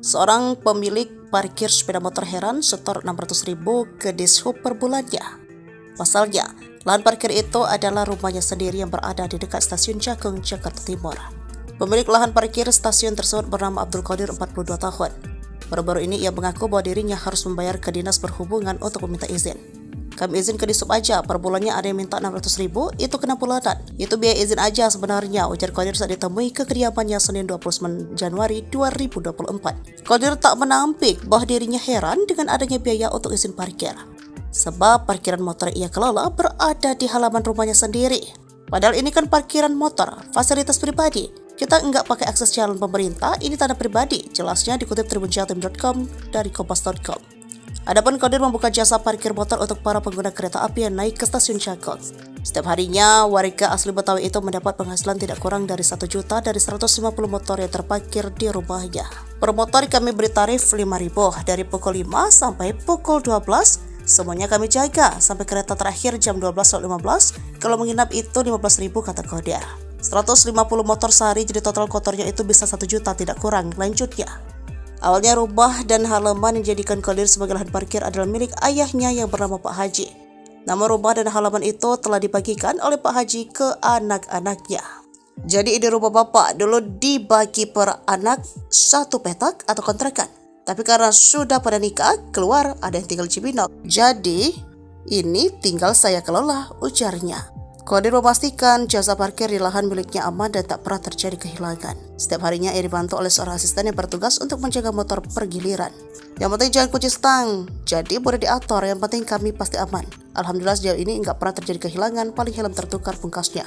Seorang pemilik parkir sepeda motor heran setor 600.000 ke Dishub per bulannya. Pasalnya, lahan parkir itu adalah rumahnya sendiri yang berada di dekat stasiun Cakung, Jakarta Timur. Pemilik lahan parkir stasiun tersebut bernama Abdul Qadir, 42 tahun. Baru-baru ini ia mengaku bahwa dirinya harus membayar ke dinas perhubungan untuk meminta izin. Kami izin ke Dishub aja, per bulannya ada yang minta 600.000, itu kena bulanan. Itu biaya izin aja sebenarnya, ujar Qadir saat ditemui ke kediamannya Senin 29 Januari 2024. Qadir tak menampik bahwa dirinya heran dengan adanya biaya untuk izin parkir. Sebab parkiran motor ia kelola berada di halaman rumahnya sendiri. Padahal ini kan parkiran motor, fasilitas pribadi. Kita enggak pakai akses jalan pemerintah, ini tanah pribadi, jelasnya dikutip tribunjatim.com dari kompas.com. Adapun Qadir membuka jasa parkir motor untuk para pengguna kereta api yang naik ke stasiun Cakung. Setiap harinya, warga asli Betawi itu mendapat penghasilan tidak kurang dari 1 juta dari 150 motor yang terparkir di rumahnya. Per motor kami beri tarif 5.000 dari pukul 5 sampai pukul 12. Semuanya kami jaga sampai kereta terakhir jam 12.15. Kalau menginap itu 15.000, kata Qadir. 150 motor sehari, jadi total kotornya itu bisa 1 juta tidak kurang, lanjutnya. Awalnya rumah dan halaman yang dijadikan Qadir sebagai lahan parkir adalah milik ayahnya yang bernama Pak Haji. Nama rumah dan halaman itu telah dibagikan oleh Pak Haji ke anak-anaknya. Jadi ide rumah bapak dulu dibagi per anak 1 petak atau kontrakan. Tapi karena sudah pada nikah, keluar ada yang tinggal Cibinong. Jadi ini tinggal saya kelola, ujarnya. Qadir memastikan jasa parkir di lahan miliknya aman dan tak pernah terjadi kehilangan. Setiap harinya ia dibantu oleh seorang asisten yang bertugas untuk menjaga motor pergiliran. Yang penting jangan kunci stang, jadi boleh diatur, yang penting kami pasti aman. Alhamdulillah sejauh ini nggak pernah terjadi kehilangan, paling helm tertukar, pungkasnya.